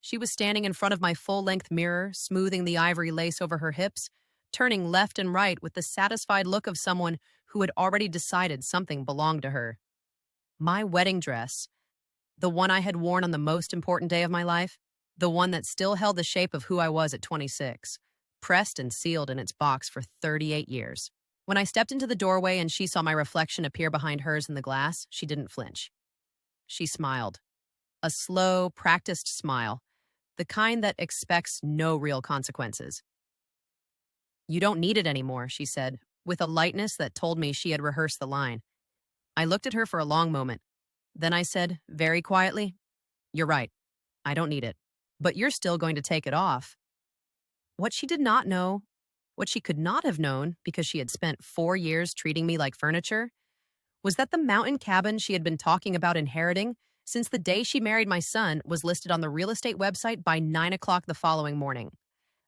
She was standing in front of my full-length mirror, smoothing the ivory lace over her hips, turning left and right with the satisfied look of someone who had already decided something belonged to her. My wedding dress, the one I had worn on the most important day of my life, the one that still held the shape of who I was at 26, pressed and sealed in its box for 38 years. When I stepped into the doorway and she saw my reflection appear behind hers in the glass, she didn't flinch. She smiled. A slow, practiced smile, the kind that expects no real consequences. "You don't need it anymore," she said, with a lightness that told me she had rehearsed the line. I looked at her for a long moment. Then I said, very quietly, "You're right. I don't need it. But you're still going to take it off." What she did not know, what she could not have known because she had spent 4 years treating me like furniture, was that the mountain cabin she had been talking about inheriting since the day she married my son was listed on the real estate website by 9 o'clock the following morning.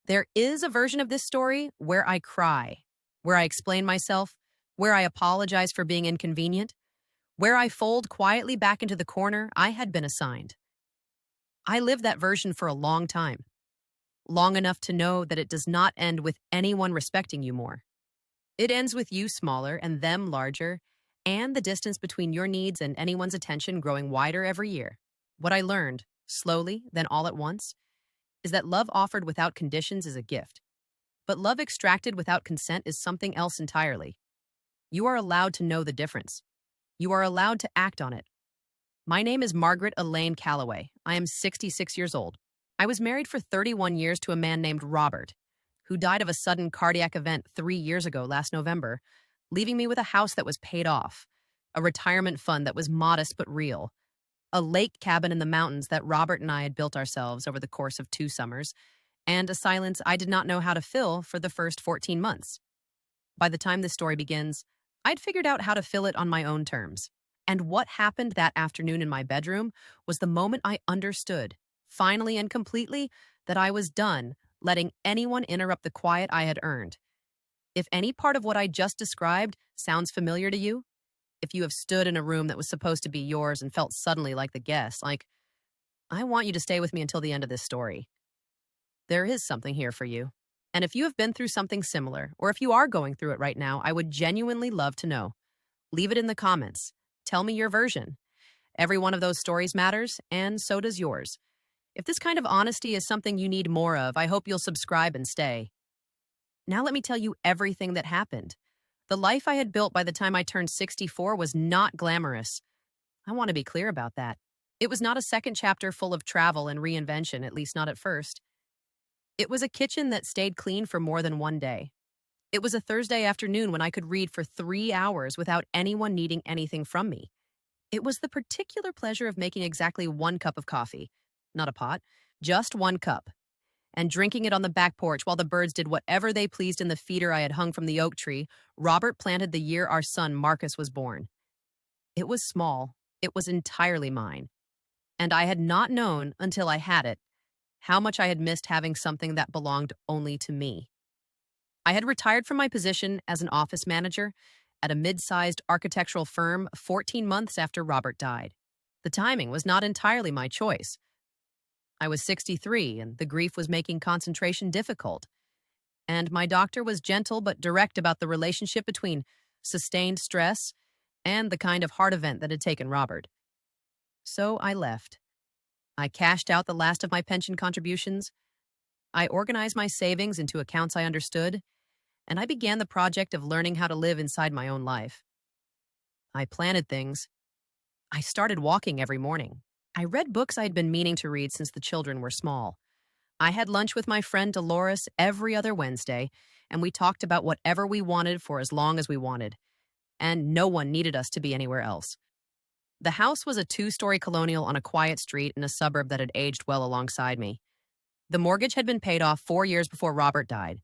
There is a version of this story where I cry, where I explain myself, where I apologize for being inconvenient, where I fold quietly back into the corner I had been assigned. I lived that version for a long time, long enough to know that it does not end with anyone respecting you more. It ends with you smaller and them larger, and the distance between your needs and anyone's attention growing wider every year. What I learned, slowly, then all at once, is that love offered without conditions is a gift. But love extracted without consent is something else entirely. You are allowed to know the difference. You are allowed to act on it. My name is Margaret Elaine Calloway. I am 66 years old. I was married for 31 years to a man named Robert, who died of a sudden cardiac event 3 years ago last November, leaving me with a house that was paid off, a retirement fund that was modest but real, a lake cabin in the mountains that Robert and I had built ourselves over the course of 2 summers, and a silence I did not know how to fill for the first 14 months. By the time this story begins, I'd figured out how to fill it on my own terms. And what happened that afternoon in my bedroom was the moment I understood, finally and completely, that I was done letting anyone interrupt the quiet I had earned. If any part of what I just described sounds familiar to you, if you have stood in a room that was supposed to be yours and felt suddenly like the guest, I want you to stay with me until the end of this story. There is something here for you. And if you have been through something similar, or if you are going through it right now, I would genuinely love to know. Leave it in the comments. Tell me your version. Every one of those stories matters, and so does yours. If this kind of honesty is something you need more of, I hope you'll subscribe and stay. Now let me tell you everything that happened. The life I had built by the time I turned 64 was not glamorous. I want to be clear about that. It was not a second chapter full of travel and reinvention, at least not at first. It was a kitchen that stayed clean for more than one day. It was a Thursday afternoon when I could read for 3 hours without anyone needing anything from me. It was the particular pleasure of making exactly 1 cup of coffee, not a pot, just 1 cup, and drinking it on the back porch while the birds did whatever they pleased in the feeder I had hung from the oak tree Robert planted the year our son Marcus was born. It was small. It was entirely mine. And I had not known until I had it how much I had missed having something that belonged only to me. I had retired from my position as an office manager at a mid-sized architectural firm 14 months after Robert died. The timing was not entirely my choice. I was 63, and the grief was making concentration difficult. And my doctor was gentle but direct about the relationship between sustained stress and the kind of heart event that had taken Robert. So I left. I cashed out the last of my pension contributions. I organized my savings into accounts I understood, and I began the project of learning how to live inside my own life. I planted things. I started walking every morning. I read books I had been meaning to read since the children were small. I had lunch with my friend Dolores every other Wednesday, and we talked about whatever we wanted for as long as we wanted. And no one needed us to be anywhere else. The house was a 2-story colonial on a quiet street in a suburb that had aged well alongside me. The mortgage had been paid off 4 years before Robert died,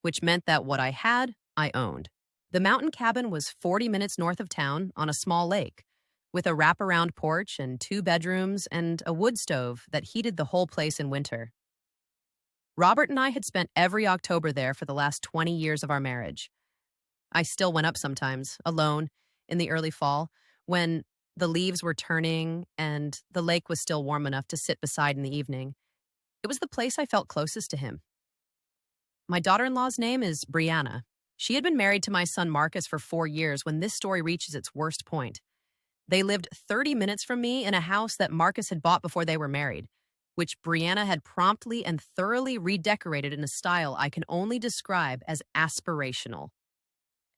which meant that what I had, I owned. The mountain cabin was 40 minutes north of town on a small lake, with a wraparound porch and 2 bedrooms and a wood stove that heated the whole place in winter. Robert and I had spent every October there for the last 20 years of our marriage. I still went up sometimes, alone, in the early fall, when the leaves were turning and the lake was still warm enough to sit beside in the evening. It was the place I felt closest to him. My daughter-in-law's name is Brianna. She had been married to my son Marcus for 4 years when this story reaches its worst point. They lived 30 minutes from me in a house that Marcus had bought before they were married, which Brianna had promptly and thoroughly redecorated in a style I can only describe as aspirational.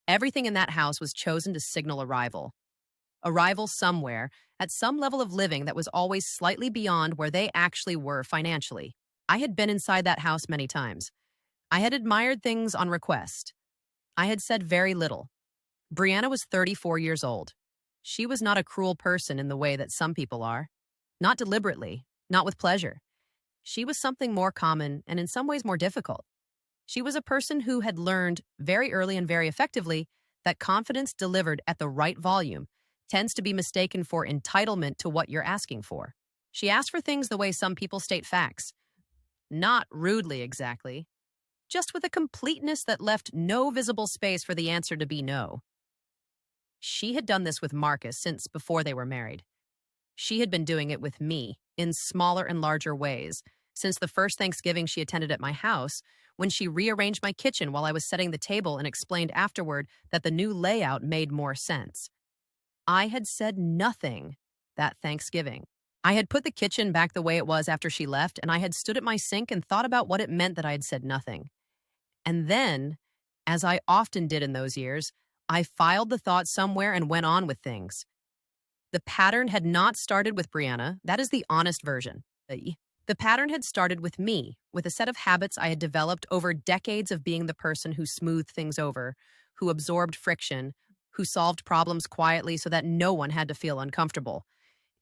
Everything in that house was chosen to signal arrival. Arrival somewhere, at some level of living that was always slightly beyond where they actually were financially. I had been inside that house many times. I had admired things on request. I had said very little. Brianna was 34 years old. She was not a cruel person in the way that some people are. Not deliberately, not with pleasure. She was something more common and in some ways more difficult. She was a person who had learned very early and very effectively that confidence delivered at the right volume tends to be mistaken for entitlement to what you're asking for. She asked for things the way some people state facts. Not rudely exactly, just with a completeness that left no visible space for the answer to be no. She had done this with Marcus since before they were married. She had been doing it with me in smaller and larger ways since the first Thanksgiving she attended at my house when she rearranged my kitchen while I was setting the table and explained afterward that the new layout made more sense. I had said nothing that Thanksgiving. I had put the kitchen back the way it was after she left, and I had stood at my sink and thought about what it meant that I had said nothing. And then, as I often did in those years, I filed the thought somewhere and went on with things. The pattern had not started with Brianna. That is the honest version. The pattern had started with me, with a set of habits I had developed over decades of being the person who smoothed things over, who absorbed friction, who solved problems quietly so that no one had to feel uncomfortable.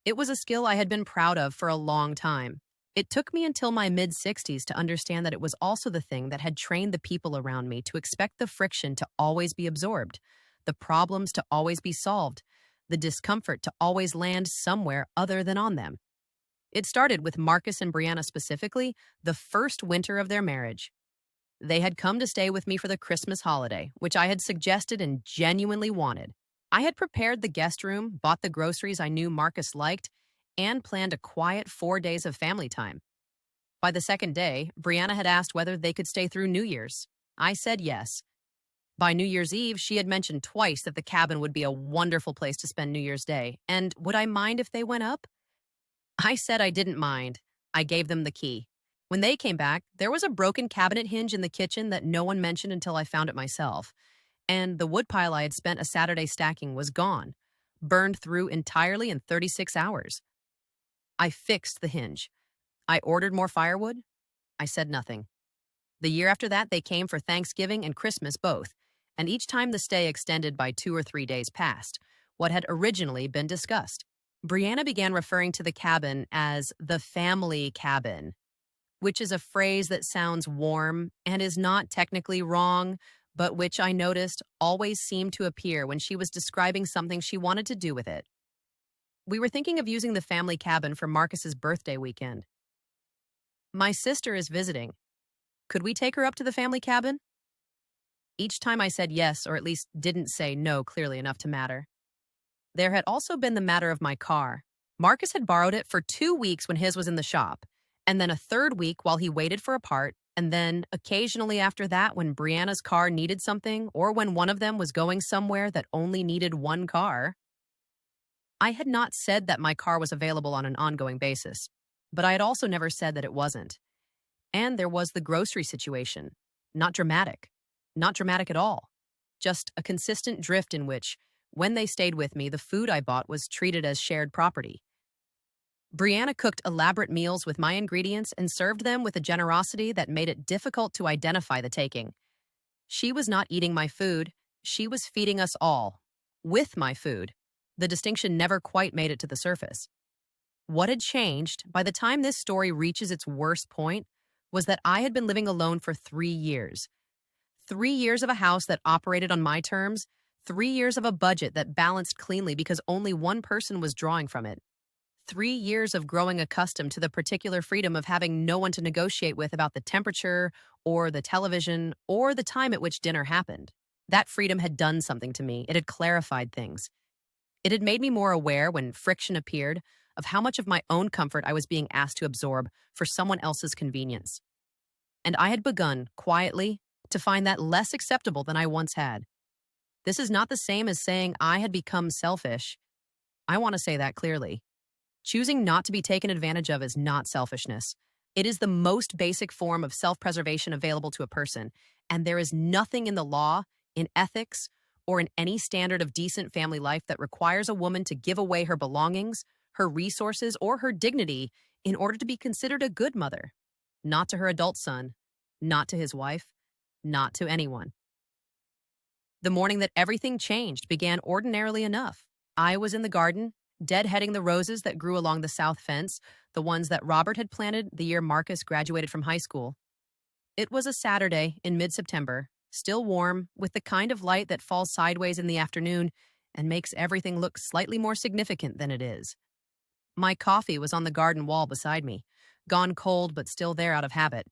It was a skill I had been proud of for a long time. It took me until my mid-60s to understand that it was also the thing that had trained the people around me to expect the friction to always be absorbed, the problems to always be solved, the discomfort to always land somewhere other than on them. It started with Marcus and Brianna specifically, the first winter of their marriage. They had come to stay with me for the Christmas holiday, which I had suggested and genuinely wanted. I had prepared the guest room, bought the groceries I knew Marcus liked, and planned a quiet 4 days of family time. By the second day, Brianna had asked whether they could stay through New Year's. I said yes. By New Year's Eve, she had mentioned twice that the cabin would be a wonderful place to spend New Year's Day, and would I mind if they went up? I said I didn't mind. I gave them the key. When they came back, there was a broken cabinet hinge in the kitchen that no one mentioned until I found it myself. And the woodpile I had spent a Saturday stacking was gone, burned through entirely in 36 hours. I fixed the hinge. I ordered more firewood. I said nothing. The year after that, they came for Thanksgiving and Christmas both, and each time the stay extended by 2 or 3 days past what had originally been discussed. Brianna began referring to the cabin as the family cabin, which is a phrase that sounds warm and is not technically wrong, but which I noticed always seemed to appear when she was describing something she wanted to do with it. We were thinking of using the family cabin for Marcus's birthday weekend. My sister is visiting. Could we take her up to the family cabin? Each time I said yes, or at least didn't say no clearly enough to matter. There had also been the matter of my car. Marcus had borrowed it for 2 weeks when his was in the shop, and then a third week while he waited for a part, and then occasionally after that when Brianna's car needed something or when one of them was going somewhere that only needed one car. I had not said that my car was available on an ongoing basis, but I had also never said that it wasn't. And there was the grocery situation. Not dramatic. Not dramatic at all. Just a consistent drift in which, when they stayed with me, the food I bought was treated as shared property. Brianna cooked elaborate meals with my ingredients and served them with a generosity that made it difficult to identify the taking. She was not eating my food. She was feeding us all. With my food. The distinction never quite made it to the surface. What had changed by the time this story reaches its worst point was that I had been living alone for 3 years. 3 years of a house that operated on my terms, 3 years of a budget that balanced cleanly because only one person was drawing from it. 3 years of growing accustomed to the particular freedom of having no one to negotiate with about the temperature or the television or the time at which dinner happened. That freedom had done something to me. It had clarified things. It had made me more aware when friction appeared of how much of my own comfort I was being asked to absorb for someone else's convenience. And I had begun, quietly, to find that less acceptable than I once had. This is not the same as saying I had become selfish. I want to say that clearly. Choosing not to be taken advantage of is not selfishness. It is the most basic form of self-preservation available to a person, and there is nothing in the law, in ethics, or in any standard of decent family life that requires a woman to give away her belongings, her resources, or her dignity in order to be considered a good mother. Not to her adult son, not to his wife, not to anyone. The morning that everything changed began ordinarily enough. I was in the garden, deadheading the roses that grew along the south fence, the ones that Robert had planted the year Marcus graduated from high school. It was a Saturday in mid-September, still warm, with the kind of light that falls sideways in the afternoon and makes everything look slightly more significant than it is. My coffee was on the garden wall beside me, gone cold but still there out of habit.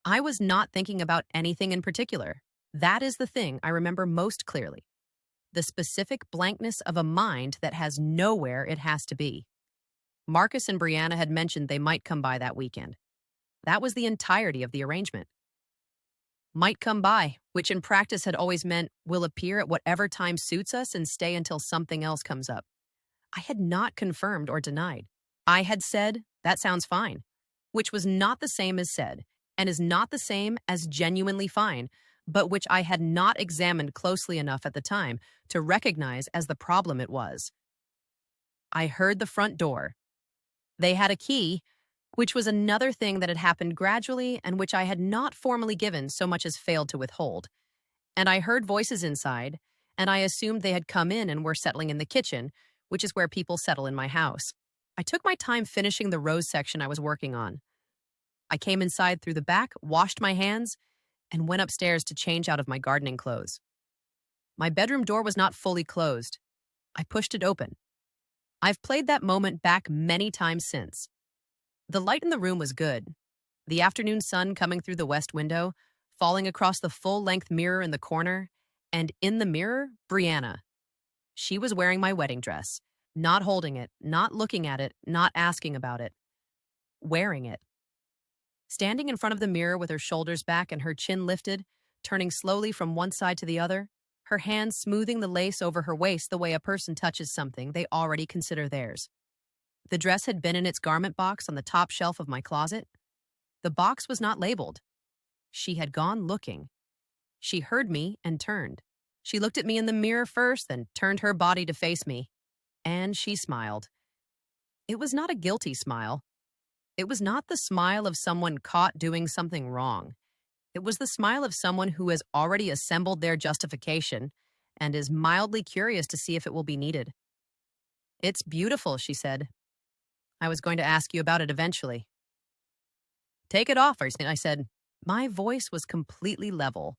I was not thinking about anything in particular. That is the thing I remember most clearly. The specific blankness of a mind that has nowhere it has to be. Marcus and Brianna had mentioned they might come by that weekend. That was the entirety of the arrangement. Might come by, which in practice had always meant will appear at whatever time suits us and stay until something else comes up. I had not confirmed or denied. I had said, that sounds fine, which was not the same as said, and is not the same as genuinely fine, but which I had not examined closely enough at the time to recognize as the problem it was. I heard the front door. They had a key, which was another thing that had happened gradually and which I had not formally given so much as failed to withhold. And I heard voices inside, and I assumed they had come in and were settling in the kitchen, which is where people settle in my house. I took my time finishing the rose section I was working on. I came inside through the back, washed my hands, and went upstairs to change out of my gardening clothes. My bedroom door was not fully closed. I pushed it open. I've played that moment back many times since. The light in the room was good. The afternoon sun coming through the west window, falling across the full-length mirror in the corner, and in the mirror, Brianna. She was wearing my wedding dress, not holding it, not looking at it, not asking about it. Wearing it. Standing in front of the mirror with her shoulders back and her chin lifted, turning slowly from one side to the other, her hands smoothing the lace over her waist the way a person touches something they already consider theirs. The dress had been in its garment box on the top shelf of my closet. The box was not labeled. She had gone looking. She heard me and turned. She looked at me in the mirror first, then turned her body to face me. And she smiled. It was not a guilty smile. It was not the smile of someone caught doing something wrong. It was the smile of someone who has already assembled their justification and is mildly curious to see if it will be needed. "It's beautiful," she said. "I was going to ask you about it eventually." "Take it off," I said. My voice was completely level.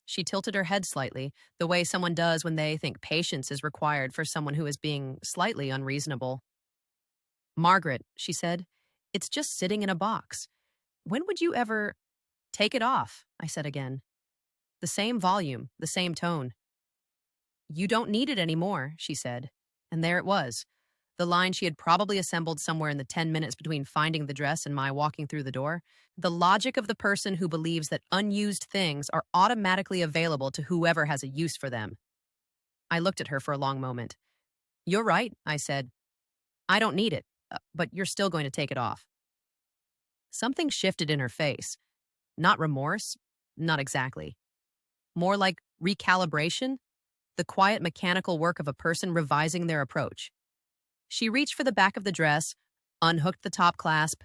She tilted her head slightly, the way someone does when they think patience is required for someone who is being slightly unreasonable. "Margaret," she said, "it's just sitting in a box. When would you ever—" "Take it off," I said again. The same volume, the same tone. "You don't need it anymore," she said. And there it was, the line she had probably assembled somewhere in the 10 minutes between finding the dress and my walking through the door. The logic of the person who believes that unused things are automatically available to whoever has a use for them. I looked at her for a long moment. "You're right," I said. "I don't need it, but you're still going to take it off." Something shifted in her face. Not remorse, not exactly. More like recalibration, the quiet mechanical work of a person revising their approach. She reached for the back of the dress, unhooked the top clasp.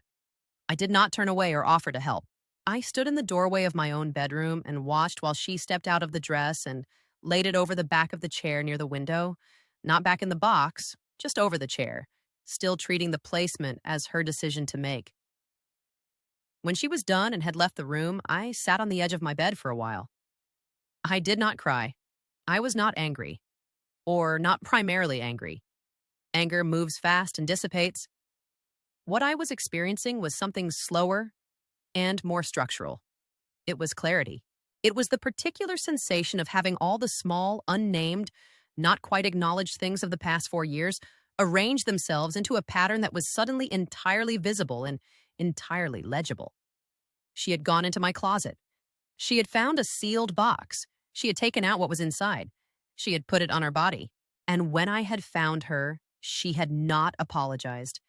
I did not turn away or offer to help. I stood in the doorway of my own bedroom and watched while she stepped out of the dress and laid it over the back of the chair near the window, not back in the box, just over the chair, still treating the placement as her decision to make. When she was done and had left the room, I sat on the edge of my bed for a while. I did not cry. I was not angry, or not primarily angry. Anger moves fast and dissipates. What I was experiencing was something slower and more structural. It was clarity. It was the particular sensation of having all the small, unnamed, not quite acknowledged things of the past 4 years arranged themselves into a pattern that was suddenly entirely visible and entirely legible. She had gone into my closet. She had found a sealed box. She had taken out what was inside. She had put it on her body. And when I had found her, she had not apologized.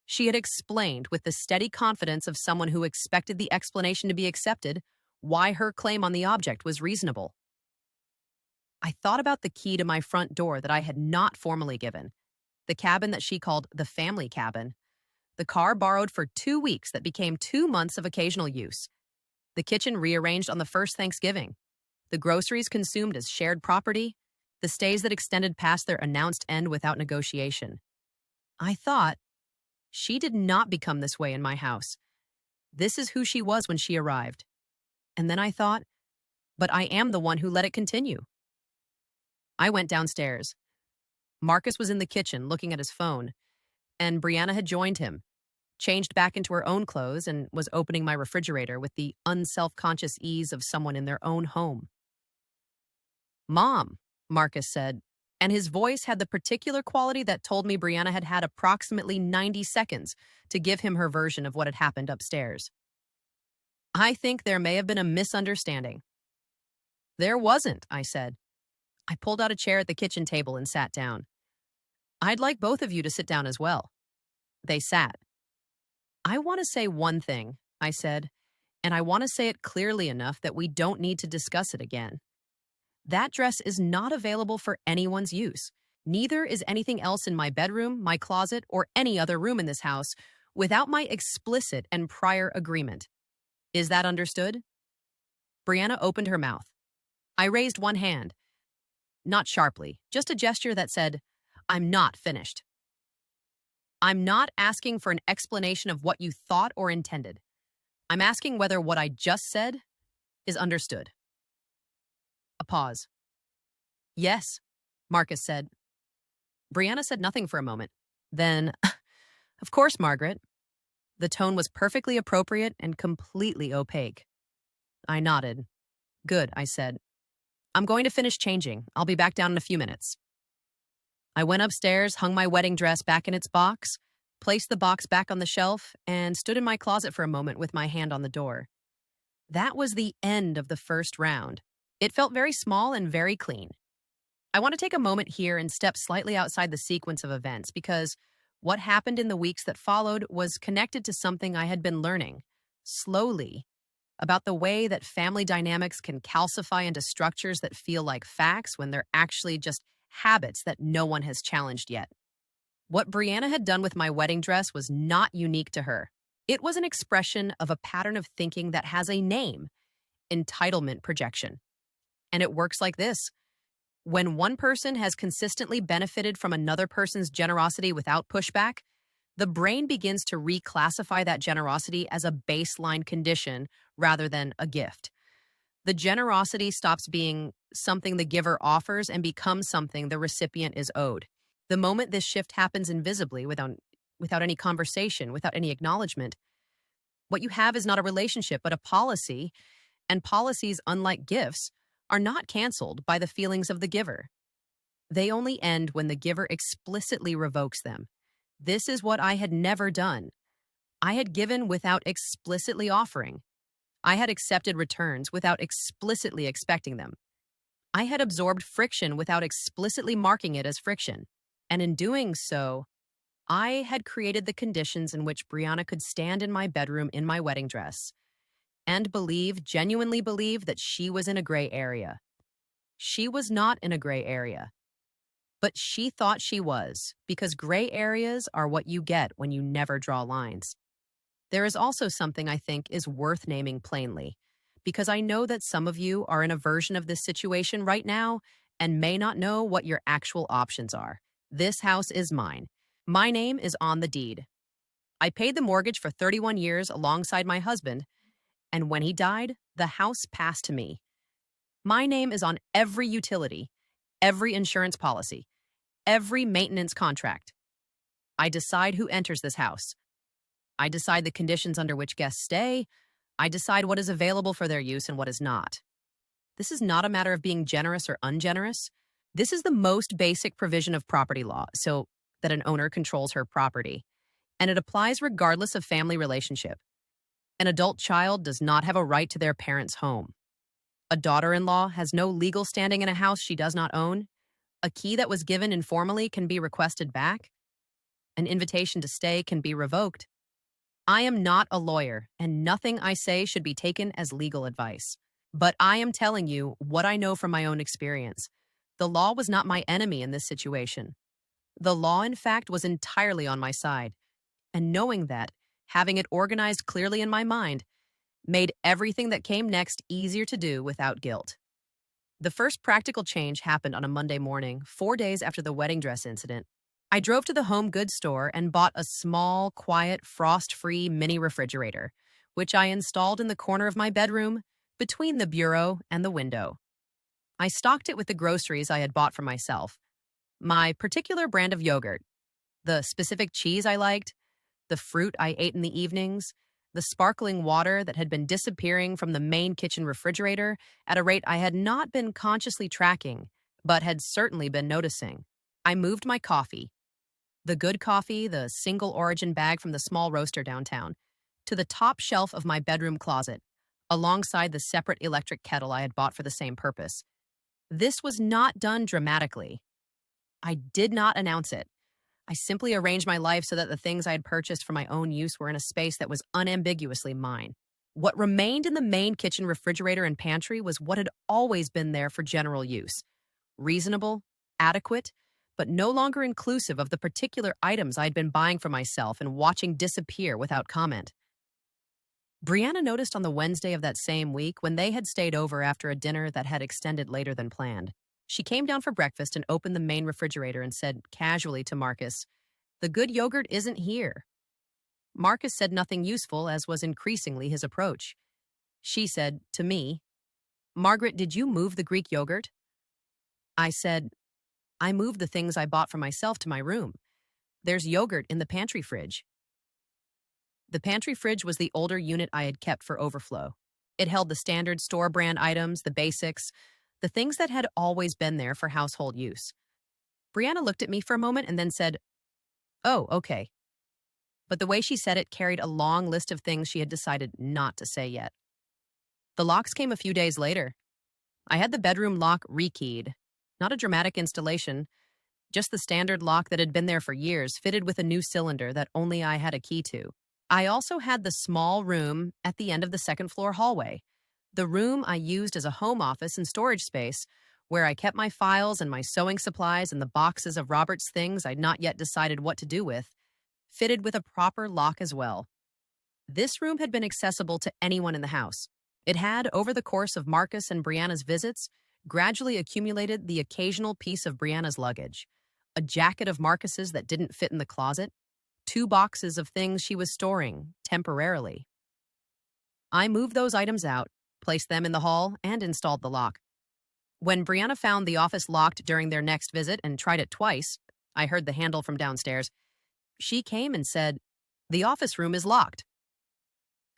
She had explained with the steady confidence of someone who expected the explanation to be accepted why her claim on the object was reasonable. I thought about the key to my front door that I had not formally given, the cabin that she called the family cabin, the car borrowed for 2 weeks that became 2 months of occasional use, the kitchen rearranged on the first Thanksgiving, the groceries consumed as shared property, the stays that extended past their announced end without negotiation. I thought, she did not become this way in my house. This is who she was when she arrived. And then I thought, but I am the one who let it continue. I went downstairs. Marcus was in the kitchen looking at his phone, and Brianna had joined him, changed back into her own clothes, and was opening my refrigerator with the unself-conscious ease of someone in their own home. "Mom," Marcus said, and his voice had the particular quality that told me Brianna had had approximately 90 seconds to give him her version of what had happened upstairs. "I think there may have been a misunderstanding." "There wasn't," I said. I pulled out a chair at the kitchen table and sat down. "I'd like both of you to sit down as well." They sat. "I want to say one thing," I said, "and I want to say it clearly enough that we don't need to discuss it again. That dress is not available for anyone's use. Neither is anything else in my bedroom, my closet, or any other room in this house without my explicit and prior agreement. Is that understood?" Brianna opened her mouth. I raised one hand. Not sharply, just a gesture that said, "I'm not finished." "I'm not asking for an explanation of what you thought or intended. I'm asking whether what I just said is understood." A pause. "Yes," Marcus said. Brianna said nothing for a moment. Then, "Of course, Margaret." The tone was perfectly appropriate and completely opaque. I nodded. "Good," I said. "I'm going to finish changing. I'll be back down in a few minutes." I went upstairs, hung my wedding dress back in its box, placed the box back on the shelf, and stood in my closet for a moment with my hand on the door. That was the end of the first round. It felt very small and very clean. I want to take a moment here and step slightly outside the sequence of events because what happened in the weeks that followed was connected to something I had been learning, slowly, about the way that family dynamics can calcify into structures that feel like facts when they're actually just habits that no one has challenged yet. What Brianna had done with my wedding dress was not unique to her. It was an expression of a pattern of thinking that has a name: entitlement projection. And it works like this. When one person has consistently benefited from another person's generosity without pushback, the brain begins to reclassify that generosity as a baseline condition rather than a gift. The generosity stops being something the giver offers and becomes something the recipient is owed. The moment this shift happens invisibly, without any conversation, without any acknowledgement, what you have is not a relationship, but a policy, and policies, unlike gifts, are not canceled by the feelings of the giver. They only end when the giver explicitly revokes them. This is what I had never done. I had given without explicitly offering. I had accepted returns without explicitly expecting them. I had absorbed friction without explicitly marking it as friction. And in doing so, I had created the conditions in which Brianna could stand in my bedroom in my wedding dress and genuinely believe that she was in a gray area. She was not in a gray area. But she thought she was, because gray areas are what you get when you never draw lines. There is also something I think is worth naming plainly, because I know that some of you are in a version of this situation right now and may not know what your actual options are. This house is mine. My name is on the deed. I paid the mortgage for 31 years alongside my husband, and when he died, the house passed to me. My name is on every utility, every insurance policy, every maintenance contract. I decide who enters this house. I decide the conditions under which guests stay. I decide what is available for their use and what is not. This is not a matter of being generous or ungenerous. This is the most basic provision of property law. So that an owner controls her property, and it applies regardless of family relationship. An adult child does not have a right to their parents' home. A daughter-in-law has no legal standing in a house she does not own. A key that was given informally can be requested back. An invitation to stay can be revoked. I am not a lawyer, and nothing I say should be taken as legal advice. But I am telling you what I know from my own experience. The law was not my enemy in this situation. The law, in fact, was entirely on my side. And knowing that, having it organized clearly in my mind, made everything that came next easier to do without guilt. The first practical change happened on a Monday morning, 4 days after the wedding dress incident. I drove to the home goods store and bought a small, quiet, frost-free mini refrigerator, which I installed in the corner of my bedroom, between the bureau and the window. I stocked it with the groceries I had bought for myself. My particular brand of yogurt, the specific cheese I liked, the fruit I ate in the evenings, the sparkling water that had been disappearing from the main kitchen refrigerator at a rate I had not been consciously tracking, but had certainly been noticing. I moved my coffee, the good coffee, the single origin bag from the small roaster downtown, to the top shelf of my bedroom closet, alongside the separate electric kettle I had bought for the same purpose. This was not done dramatically. I did not announce it. I simply arranged my life so that the things I had purchased for my own use were in a space that was unambiguously mine. What remained in the main kitchen refrigerator and pantry was what had always been there for general use. Reasonable, adequate, but no longer inclusive of the particular items I'd been buying for myself and watching disappear without comment. Brianna noticed on the Wednesday of that same week when they had stayed over after a dinner that had extended later than planned. She came down for breakfast and opened the main refrigerator and said casually to Marcus, "The good yogurt isn't here." Marcus said nothing useful, as was increasingly his approach. She said, to me, "Margaret, did you move the Greek yogurt?" I said, "I moved the things I bought for myself to my room. There's yogurt in the pantry fridge." The pantry fridge was the older unit I had kept for overflow. It held the standard store brand items, the basics, the things that had always been there for household use. Brianna looked at me for a moment and then said, "Oh, okay." But the way she said it carried a long list of things she had decided not to say yet. The locks came a few days later. I had the bedroom lock rekeyed. Not a dramatic installation, just the standard lock that had been there for years, fitted with a new cylinder that only I had a key to. I also had the small room at the end of the second floor hallway, the room I used as a home office and storage space, where I kept my files and my sewing supplies and the boxes of Robert's things I'd not yet decided what to do with, fitted with a proper lock as well. This room had been accessible to anyone in the house. It had, over the course of Marcus and Brianna's visits, gradually accumulated the occasional piece of Brianna's luggage, a jacket of Marcus's that didn't fit in the closet, 2 boxes of things she was storing, temporarily. I moved those items out, placed them in the hall, and installed the lock. When Brianna found the office locked during their next visit and tried it twice, I heard the handle from downstairs. She came and said, "The office room is locked."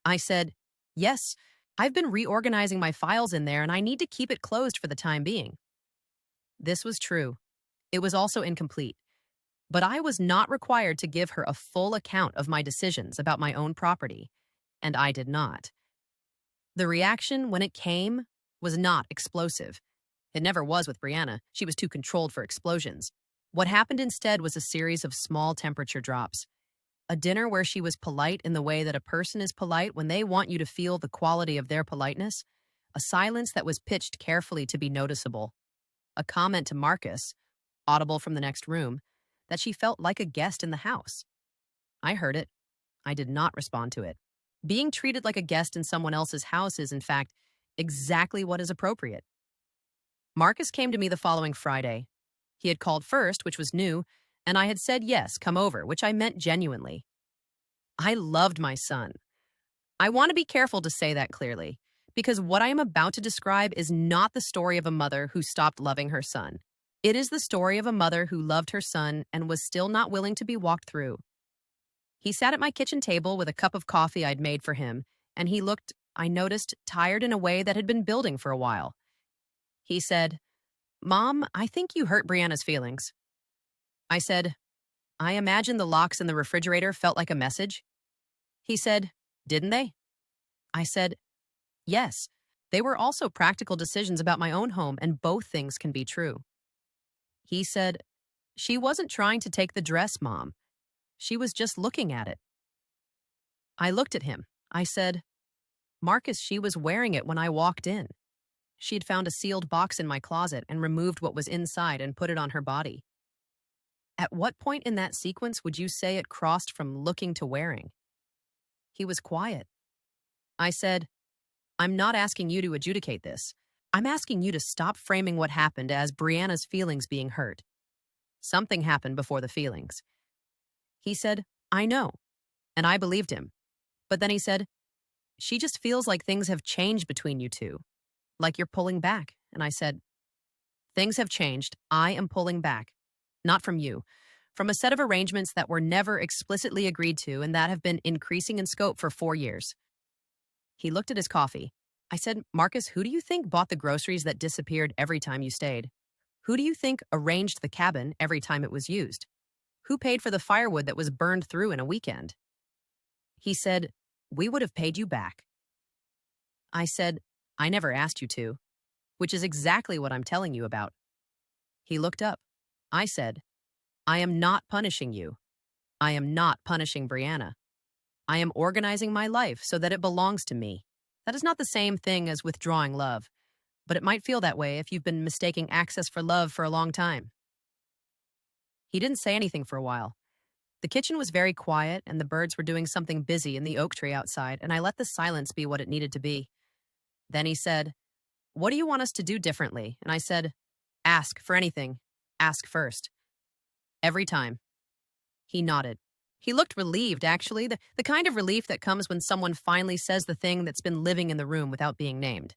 I said, "Yes, I've been reorganizing my files in there and I need to keep it closed for the time being." This was true. It was also incomplete. But I was not required to give her a full account of my decisions about my own property, and I did not. The reaction, when it came, was not explosive. It never was with Brianna. She was too controlled for explosions. What happened instead was a series of small temperature drops. A dinner where she was polite in the way that a person is polite when they want you to feel the quality of their politeness. A silence that was pitched carefully to be noticeable. A comment to Marcus, audible from the next room, that she felt like a guest in the house. I heard it. I did not respond to it. Being treated like a guest in someone else's house is, in fact, exactly what is appropriate. Marcus came to me the following Friday. He had called first, which was new, and I had said yes, come over, which I meant genuinely. I loved my son. I want to be careful to say that clearly, because what I am about to describe is not the story of a mother who stopped loving her son. It is the story of a mother who loved her son and was still not willing to be walked through. He sat at my kitchen table with a cup of coffee I'd made for him, and he looked, I noticed, tired in a way that had been building for a while. He said, "Mom, I think you hurt Brianna's feelings." I said, I imagine the locks in the refrigerator felt like a message. He said, "Didn't they?" I said, "Yes. They were also practical decisions about my own home, and both things can be true." He said, "She wasn't trying to take the dress, Mom. She was just looking at it." I looked at him. I said, "Marcus, she was wearing it when I walked in. She had found a sealed box in my closet and removed what was inside and put it on her body." At what point in that sequence would you say it crossed from looking to wearing? He was quiet. I said, "I'm not asking you to adjudicate this. I'm asking you to stop framing what happened as Brianna's feelings being hurt. Something happened before the feelings." He said, "I know." And I believed him. But then he said, "She just feels like things have changed between you two, like you're pulling back." And I said, "Things have changed. I am pulling back. Not from you. From a set of arrangements that were never explicitly agreed to and that have been increasing in scope for 4 years." He looked at his coffee. I said, "Marcus, who do you think bought the groceries that disappeared every time you stayed? Who do you think arranged the cabin every time it was used? Who paid for the firewood that was burned through in a weekend?" He said, "We would have paid you back." I said, "I never asked you to," which is exactly what I'm telling you about. He looked up. I said, "I am not punishing you. I am not punishing Brianna. I am organizing my life so that it belongs to me. That is not the same thing as withdrawing love, but it might feel that way if you've been mistaking access for love for a long time." He didn't say anything for a while. The kitchen was very quiet, and the birds were doing something busy in the oak tree outside, and I let the silence be what it needed to be. Then he said, "What do you want us to do differently?" And I said, "Ask for anything. Ask first. Every time." He nodded. He looked relieved, actually, the kind of relief that comes when someone finally says the thing that's been living in the room without being named.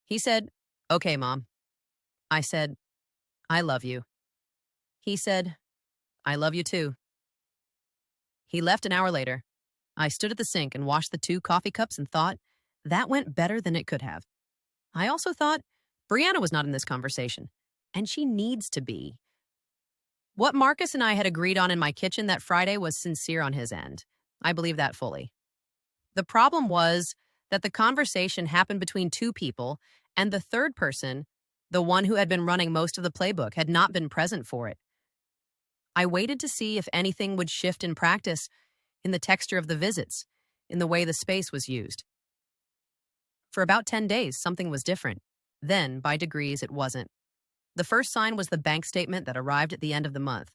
He said, "Okay, Mom." I said, "I love you." He said, "I love you too." He left an hour later. I stood at the sink and washed the 2 coffee cups and thought, that went better than it could have. I also thought, Brianna was not in this conversation, and she needs to be. What Marcus and I had agreed on in my kitchen that Friday was sincere on his end. I believe that fully. The problem was that the conversation happened between two people, and the third person, the one who had been running most of the playbook, had not been present for it. I waited to see if anything would shift in practice, in the texture of the visits, in the way the space was used. For about 10 days, something was different. Then, by degrees, it wasn't. The first sign was the bank statement that arrived at the end of the month.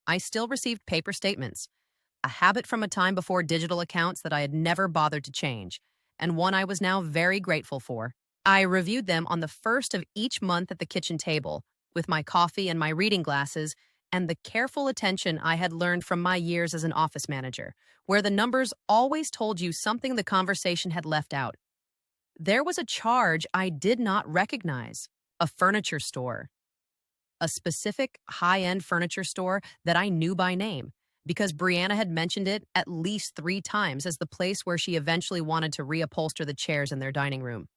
I still received paper statements, a habit from a time before digital accounts that I had never bothered to change, and one I was now very grateful for. I reviewed them on the first of each month at the kitchen table, with my coffee and my reading glasses, and the careful attention I had learned from my years as an office manager, where the numbers always told you something the conversation had left out. There was a charge I did not recognize, a furniture store. A specific high-end furniture store that I knew by name, because Brianna had mentioned it at least 3 times as the place where she eventually wanted to reupholster the chairs in their dining room.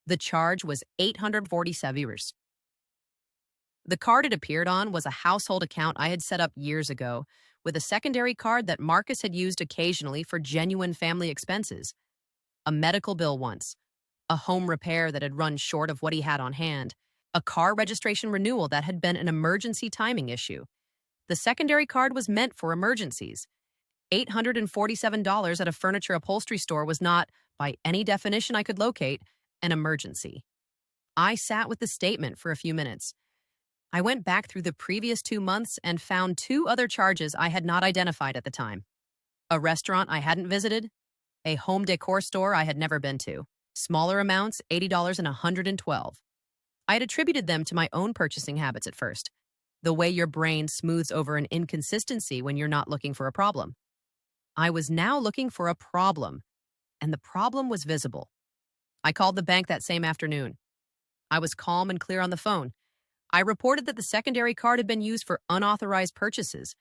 The charge was 847 euros. The card it appeared on was a household account I had set up years ago, with a secondary card that Marcus had used occasionally for genuine family expenses. A medical bill once, a home repair that had run short of what he had on hand, a car registration renewal that had been an emergency timing issue. The secondary card was meant for emergencies. $847 at a furniture upholstery store was not, by any definition I could locate, an emergency. I sat with the statement for a few minutes. I went back through the previous 2 months and found 2 other charges I had not identified at the time. A restaurant I hadn't visited, a home decor store I had never been to. Smaller amounts, $80 and $112. I had attributed them to my own purchasing habits at first, the way your brain smooths over an inconsistency when you're not looking for a problem. I was now looking for a problem, and the problem was visible. I called the bank that same afternoon. I was calm and clear on the phone. I reported that the secondary card had been used for unauthorized purchases.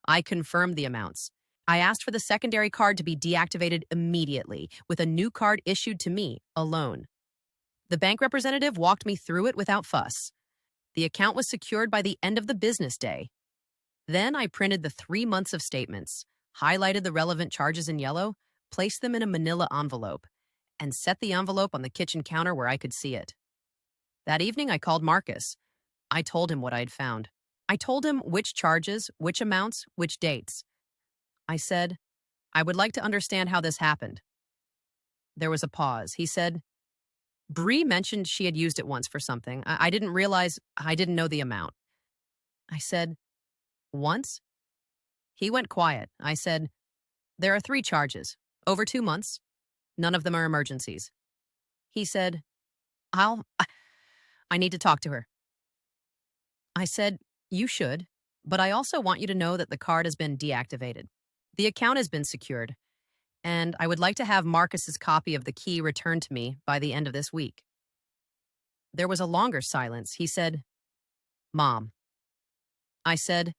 I confirmed the amounts. I asked for the secondary card to be deactivated immediately, with a new card issued to me alone. The bank representative walked me through it without fuss. The account was secured by the end of the business day. Then I printed the 3 months of statements, highlighted the relevant charges in yellow, placed them in a manila envelope, and set the envelope on the kitchen counter where I could see it. That evening, I called Marcus. I told him what I had found. I told him which charges, which amounts, which dates. I said, I would like to understand how this happened. There was a pause. He said, Bree mentioned she had used it once for something. I didn't realize, I didn't know the amount. I said, once? He went quiet. I said, there are 3 charges, over 2 months. None of them are emergencies. He said, I need to talk to her. I said, you should, but I also want you to know that the card has been deactivated. The account has been secured, and I would like to have Marcus's copy of the key returned to me by the end of this week. There was a longer silence. He said, Mom. I said,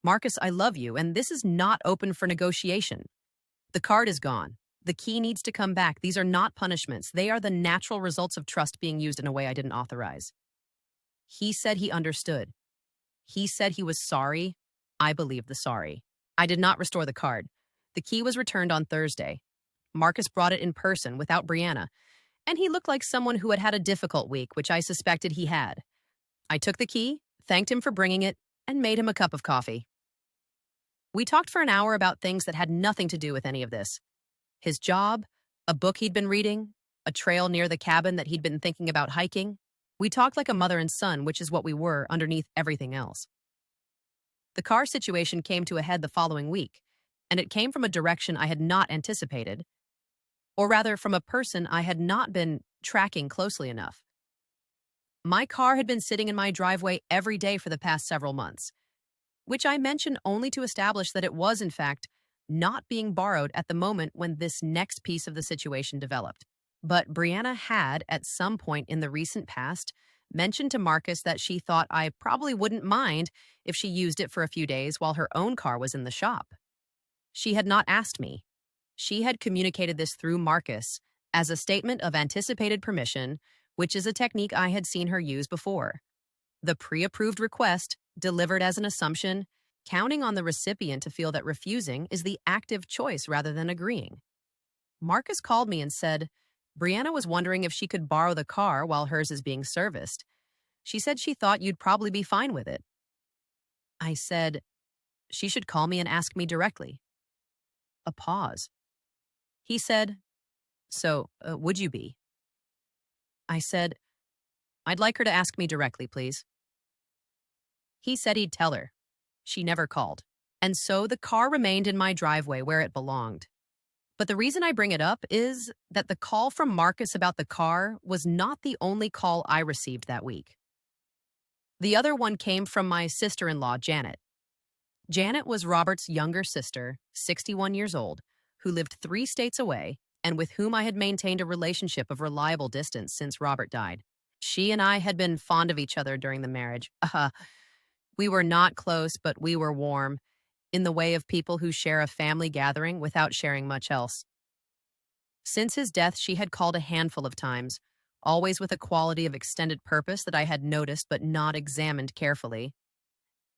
Marcus, I love you, and this is not open for negotiation. The card is gone. The key needs to come back. These are not punishments. They are the natural results of trust being used in a way I didn't authorize. He said he understood. He said he was sorry. I believed the sorry. I did not restore the card. The key was returned on Thursday. Marcus brought it in person without Brianna, and he looked like someone who had had a difficult week, which I suspected he had. I took the key, thanked him for bringing it, and made him a cup of coffee. We talked for an hour about things that had nothing to do with any of this. His job, a book he'd been reading, a trail near the cabin that he'd been thinking about hiking. We talked like a mother and son, which is what we were underneath everything else. The car situation came to a head the following week, and it came from a direction I had not anticipated, or rather from a person I had not been tracking closely enough. My car had been sitting in my driveway every day for the past several months, which I mentioned only to establish that it was, in fact, not being borrowed at the moment when this next piece of the situation developed. But Brianna had, at some point in the recent past, mentioned to Marcus that she thought I probably wouldn't mind if she used it for a few days while her own car was in the shop. She had not asked me. She had communicated this through Marcus as a statement of anticipated permission, which is a technique I had seen her use before. The pre-approved request, delivered as an assumption, counting on the recipient to feel that refusing is the active choice rather than agreeing. Marcus called me and said, Brianna was wondering if she could borrow the car while hers is being serviced. She said she thought you'd probably be fine with it. I said, she should call me and ask me directly. A pause. He said, so, would you be? I said, I'd like her to ask me directly, please. He said he'd tell her. She never called. And so the car remained in my driveway where it belonged. But the reason I bring it up is that the call from Marcus about the car was not the only call I received that week. The other one came from my sister-in-law, Janet. Janet was Robert's younger sister, 61 years old, who lived 3 states away and with whom I had maintained a relationship of reliable distance since Robert died. She and I had been fond of each other during the marriage. We were not close, but we were warm, in the way of people who share a family gathering without sharing much else. Since his death, she had called a handful of times, always with a quality of extended purpose that I had noticed but not examined carefully.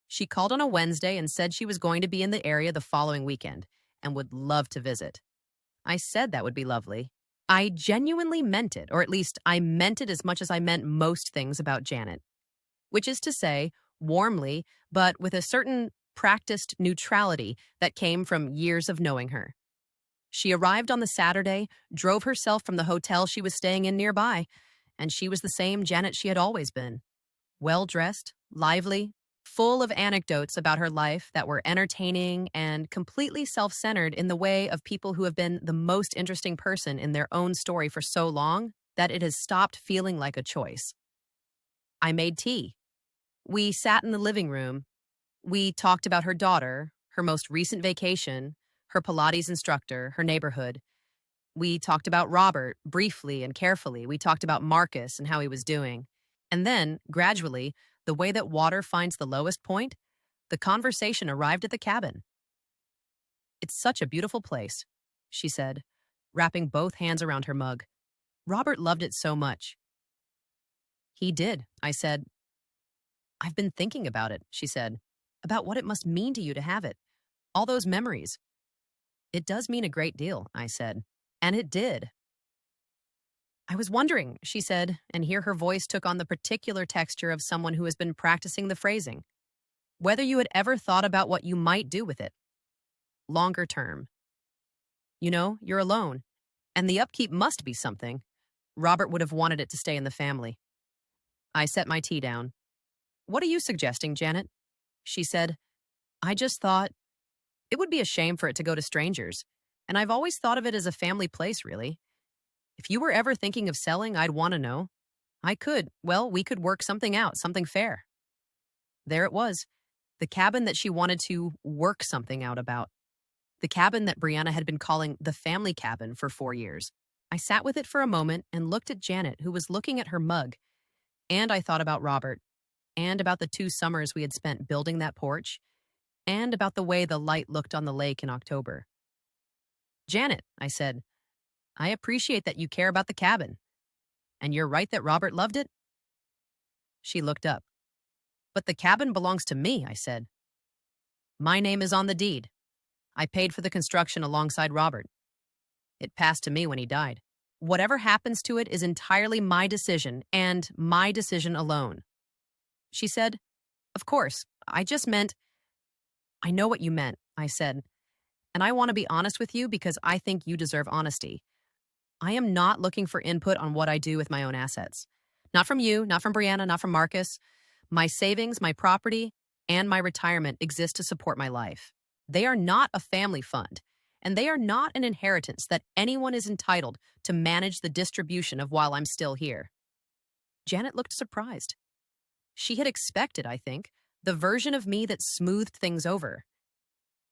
She called on a Wednesday and said she was going to be in the area the following weekend and would love to visit. I said that would be lovely. I genuinely meant it, or at least I meant it as much as I meant most things about Janet, which is to say, warmly, but with a certain practiced neutrality that came from years of knowing her. She arrived on the Saturday, drove herself from the hotel she was staying in nearby, and she was the same Janet she had always been. Well-dressed, lively, full of anecdotes about her life that were entertaining and completely self-centered in the way of people who have been the most interesting person in their own story for so long that it has stopped feeling like a choice. I made tea. We sat in the living room. We talked about her daughter, her most recent vacation, her Pilates instructor, her neighborhood. We talked about Robert briefly and carefully. We talked about Marcus and how he was doing. And then, gradually, the way that water finds the lowest point, the conversation arrived at the cabin. It's such a beautiful place, she said, wrapping both hands around her mug. Robert loved it so much. He did, I said. I've been thinking about it, she said. about what it must mean to you to have it. All those memories. It does mean a great deal, I said. And it did. I was wondering, she said, and here her voice took on the particular texture of someone who has been practicing the phrasing, whether you had ever thought about what you might do with it. Longer term. You know, you're alone, and the upkeep must be something. Robert would have wanted it to stay in the family. I set my tea down. What are you suggesting, Janet? She said. I just thought it would be a shame for it to go to strangers, and I've always thought of it as a family place, really. If you were ever thinking of selling, I'd want to know. We could work something out, something fair. There it was, the cabin that she wanted to work something out about. The cabin that Brianna had been calling the family cabin for 4 years. I sat with it for a moment and looked at Janet, who was looking at her mug. And I thought about Robert, and about the 2 summers we had spent building that porch, and about the way the light looked on the lake in October. Janet, I said, I appreciate that you care about the cabin. And you're right that Robert loved it? She looked up. But the cabin belongs to me, I said. My name is on the deed. I paid for the construction alongside Robert. It passed to me when he died. Whatever happens to it is entirely my decision, and my decision alone. She said, Of course, I just meant... I know what you meant, I said, and I want to be honest with you because I think you deserve honesty. I am not looking for input on what I do with my own assets. Not from you, not from Brianna, not from Marcus. My savings, my property, and my retirement exist to support my life. They are not a family fund, and they are not an inheritance that anyone is entitled to manage the distribution of while I'm still here. Janet looked surprised. She had expected, I think, the version of me that smoothed things over.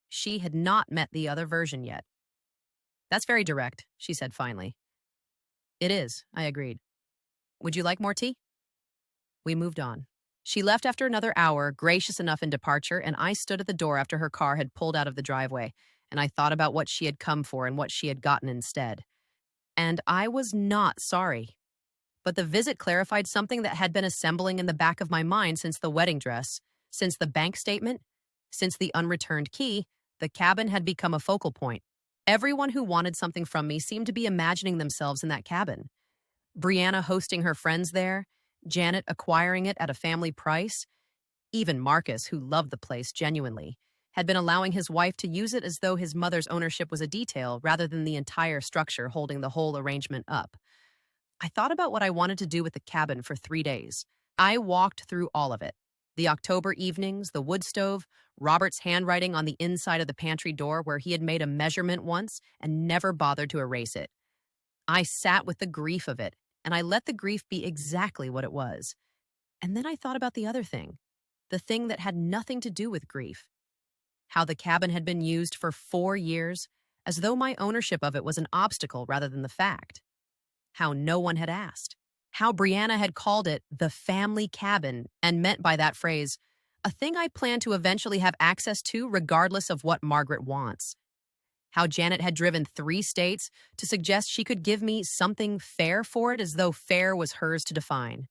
She had not met the other version yet. That's very direct, she said finally. It is, I agreed. Would you like more tea? We moved on. She left after another hour, gracious enough in departure, and I stood at the door after her car had pulled out of the driveway, and I thought about what she had come for and what she had gotten instead. And I was not sorry. But the visit clarified something that had been assembling in the back of my mind since the wedding dress, since the bank statement, since the unreturned key. The cabin had become a focal point. Everyone who wanted something from me seemed to be imagining themselves in that cabin. Brianna hosting her friends there, Janet acquiring it at a family price. Even Marcus, who loved the place genuinely, had been allowing his wife to use it as though his mother's ownership was a detail rather than the entire structure holding the whole arrangement up. I thought about what I wanted to do with the cabin for 3 days. I walked through all of it. The October evenings, the wood stove, Robert's handwriting on the inside of the pantry door where he had made a measurement once and never bothered to erase it. I sat with the grief of it, and I let the grief be exactly what it was. And then I thought about the other thing, the thing that had nothing to do with grief. How the cabin had been used for 4 years, as though my ownership of it was an obstacle rather than the fact. How no one had asked. How Brianna had called it the family cabin and meant by that phrase, a thing I plan to eventually have access to regardless of what Margaret wants. How Janet had driven 3 states to suggest she could give me something fair for it as though fair was hers to define.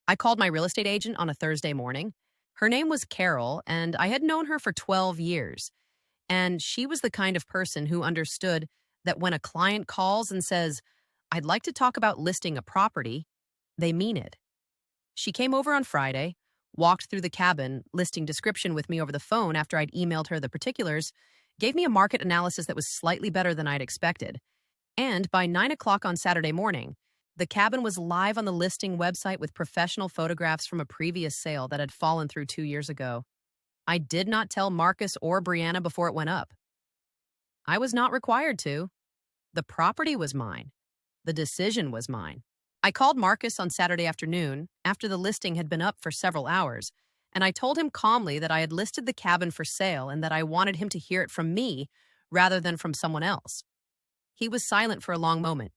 I called my real estate agent on a Thursday morning. Her name was Carol, and I had known her for 12 years. And she was the kind of person who understood that when a client calls and says, I'd like to talk about listing a property, they mean it. She came over on Friday, walked through the cabin, listing description with me over the phone after I'd emailed her the particulars, gave me a market analysis that was slightly better than I'd expected. And by 9 o'clock on Saturday morning, the cabin was live on the listing website with professional photographs from a previous sale that had fallen through 2 years ago. I did not tell Marcus or Brianna before it went up. I was not required to. The property was mine. The decision was mine. I called Marcus on Saturday afternoon, after the listing had been up for several hours, and I told him calmly that I had listed the cabin for sale and that I wanted him to hear it from me rather than from someone else. He was silent for a long moment.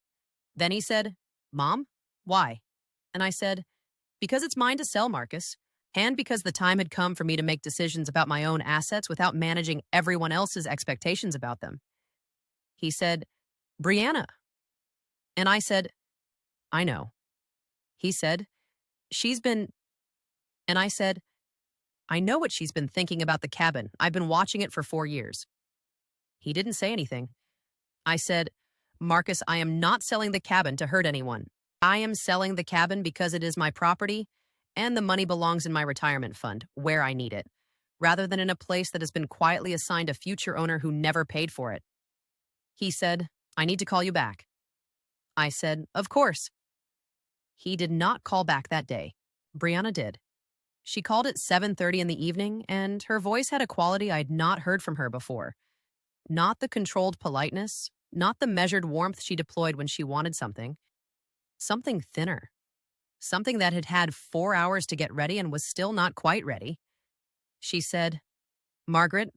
Then he said, Mom, why? And I said, because it's mine to sell, Marcus, and because the time had come for me to make decisions about my own assets without managing everyone else's expectations about them. He said, Brianna. And I said, I know. He said, she's been... And I said, I know what she's been thinking about the cabin. I've been watching it for 4 years. He didn't say anything. I said, Marcus, I am not selling the cabin to hurt anyone. I am selling the cabin because it is my property and the money belongs in my retirement fund, where I need it, rather than in a place that has been quietly assigned a future owner who never paid for it. He said, I need to call you back. I said, of course. He did not call back that day. Brianna did. She called at 7:30 in the evening, and her voice had a quality I'd not heard from her before. Not the controlled politeness, not the measured warmth she deployed when she wanted something. Something thinner. Something that had had 4 hours to get ready and was still not quite ready. She said, Margaret,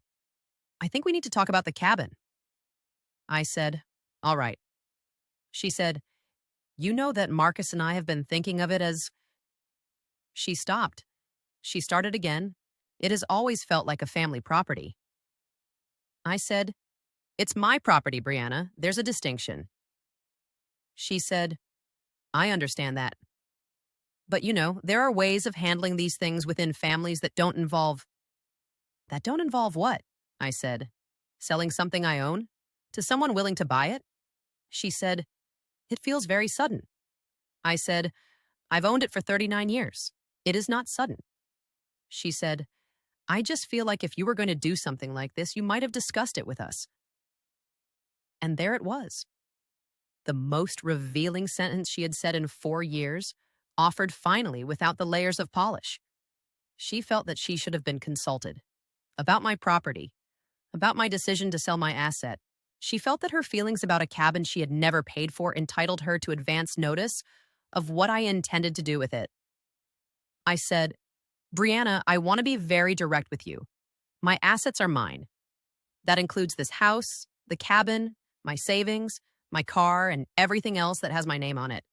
I think we need to talk about the cabin. I said, all right. She said, you know that Marcus and I have been thinking of it as... She stopped. She started again. It has always felt like a family property. I said, it's my property, Brianna. There's a distinction. She said, I understand that. But you know, there are ways of handling these things within families that don't involve... That don't involve what? I said. Selling something I own? To someone willing to buy it? She said, it feels very sudden. I said, I've owned it for 39 years. It is not sudden. She said, I just feel like if you were going to do something like this, you might have discussed it with us. And there it was. The most revealing sentence she had said in 4 years, offered finally without the layers of polish. She felt that she should have been consulted. About my property. About my decision to sell my asset. She felt that her feelings about a cabin she had never paid for entitled her to advance notice of what I intended to do with it. I said, Brianna, I want to be very direct with you. My assets are mine. That includes this house, the cabin, my savings, my car, and everything else that has my name on it.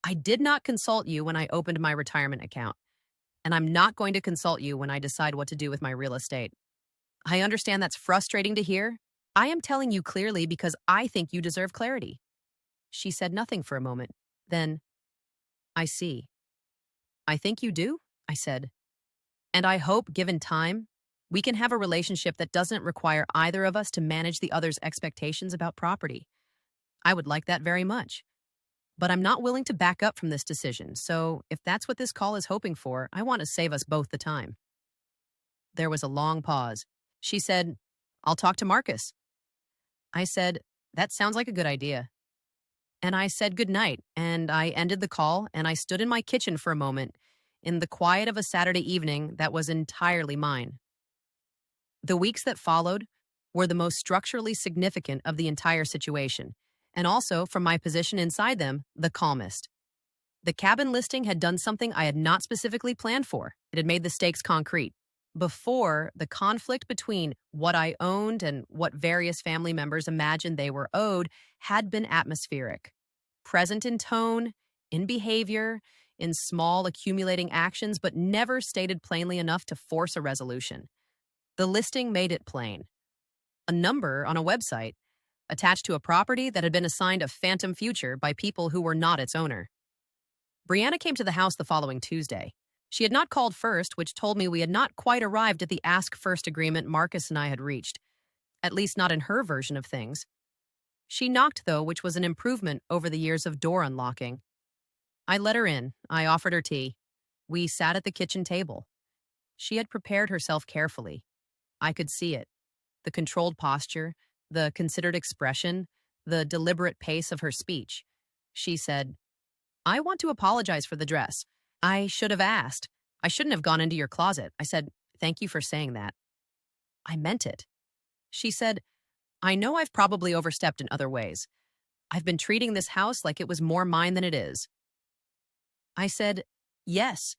I did not consult you when I opened my retirement account, and I'm not going to consult you when I decide what to do with my real estate. I understand that's frustrating to hear. I am telling you clearly because I think you deserve clarity. She said nothing for a moment. Then, I see. I think you do, I said. And I hope, given time, we can have a relationship that doesn't require either of us to manage the other's expectations about property. I would like that very much. But I'm not willing to back up from this decision, so if that's what this call is hoping for, I want to save us both the time. There was a long pause. She said, I'll talk to Marcus. I said, that sounds like a good idea. And I said good night, and I ended the call, and I stood in my kitchen for a moment, in the quiet of a Saturday evening that was entirely mine. The weeks that followed were the most structurally significant of the entire situation, and also, from my position inside them, the calmest. The cabin listing had done something I had not specifically planned for. It had made the stakes concrete. Before, the conflict between what I owned and what various family members imagined they were owed had been atmospheric. Present in tone, in behavior, in small accumulating actions, but never stated plainly enough to force a resolution. The listing made it plain. A number on a website attached to a property that had been assigned a phantom future by people who were not its owner. Brianna came to the house the following Tuesday. She had not called first, which told me we had not quite arrived at the ask first agreement Marcus and I had reached, at least not in her version of things. She knocked, though, which was an improvement over the years of door unlocking. I let her in. I offered her tea. We sat at the kitchen table. She had prepared herself carefully. I could see it. The controlled posture, the considered expression, the deliberate pace of her speech. She said, I want to apologize for the dress. I should have asked. I shouldn't have gone into your closet. I said, thank you for saying that. I meant it. She said, I know I've probably overstepped in other ways. I've been treating this house like it was more mine than it is. I said, yes,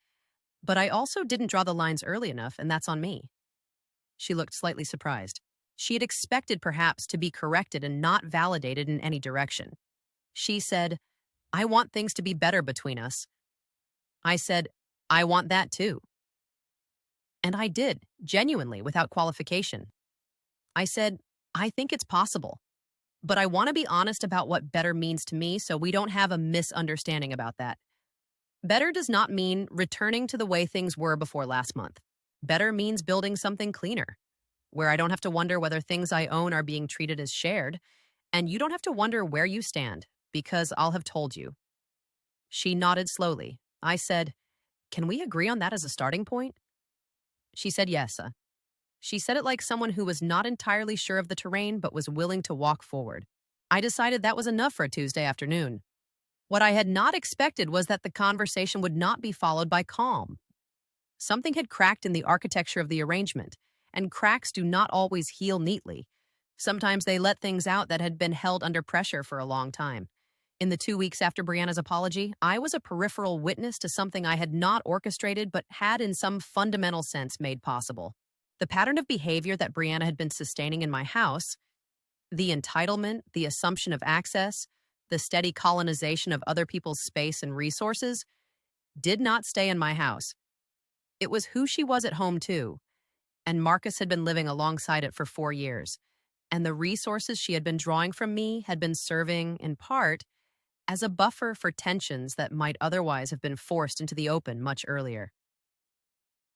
but I also didn't draw the lines early enough, and that's on me. She looked slightly surprised. She had expected perhaps to be corrected and not validated in any direction. She said, I want things to be better between us. I said, I want that too. And I did, genuinely, without qualification. I said, I think it's possible, but I want to be honest about what better means to me so we don't have a misunderstanding about that. Better does not mean returning to the way things were before last month. Better means building something cleaner, where I don't have to wonder whether things I own are being treated as shared, and you don't have to wonder where you stand, because I'll have told you. She nodded slowly. I said, "Can we agree on that as a starting point?" She said yes. She said it like someone who was not entirely sure of the terrain but was willing to walk forward. I decided that was enough for a Tuesday afternoon. What I had not expected was that the conversation would not be followed by calm. Something had cracked in the architecture of the arrangement, and cracks do not always heal neatly. Sometimes they let things out that had been held under pressure for a long time. In the 2 weeks after Brianna's apology, I was a peripheral witness to something I had not orchestrated but had in some fundamental sense made possible. The pattern of behavior that Brianna had been sustaining in my house, the entitlement, the assumption of access, the steady colonization of other people's space and resources, did not stay in my house. It was who she was at home, too, and Marcus had been living alongside it for 4 years, and the resources she had been drawing from me had been serving, in part, as a buffer for tensions that might otherwise have been forced into the open much earlier.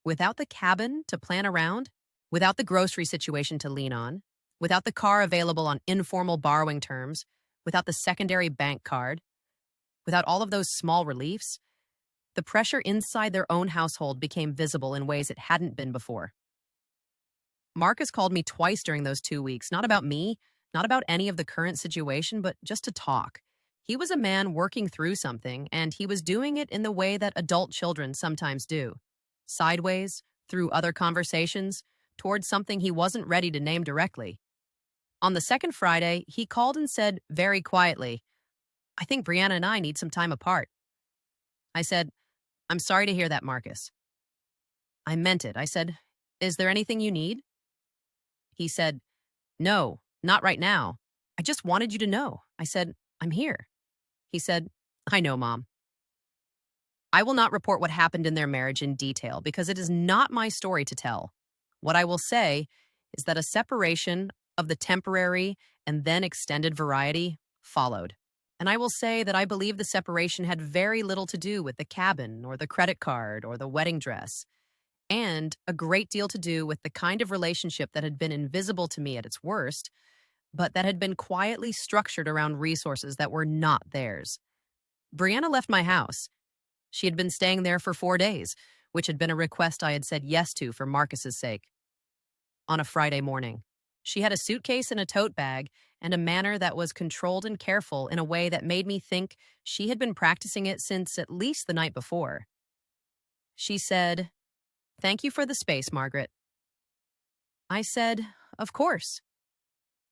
Without the cabin to plan around, without the grocery situation to lean on, without the car available on informal borrowing terms, without the secondary bank card, without all of those small reliefs, the pressure inside their own household became visible in ways it hadn't been before. Marcus called me twice during those 2 weeks, not about me, not about any of the current situation, but just to talk. He was a man working through something, and he was doing it in the way that adult children sometimes do. Sideways, through other conversations, towards something he wasn't ready to name directly. On the second Friday, he called and said very quietly, "I think Brianna and I need some time apart." I said, "I'm sorry to hear that, Marcus." I meant it. I said, "Is there anything you need?" He said, "No, not right now. I just wanted you to know." I said, "I'm here." He said, "I know, Mom." I will not report what happened in their marriage in detail because it is not my story to tell. What I will say is that a separation of the temporary and then extended variety followed. And I will say that I believe the separation had very little to do with the cabin or the credit card or the wedding dress, and a great deal to do with the kind of relationship that had been invisible to me at its worst, but that had been quietly structured around resources that were not theirs. Brianna left my house. She had been staying there for 4 days, which had been a request I had said yes to for Marcus's sake. On a Friday morning, she had a suitcase and a tote bag and a manner that was controlled and careful in a way that made me think she had been practicing it since at least the night before. She said, "Thank you for the space, Margaret." I said, "Of course."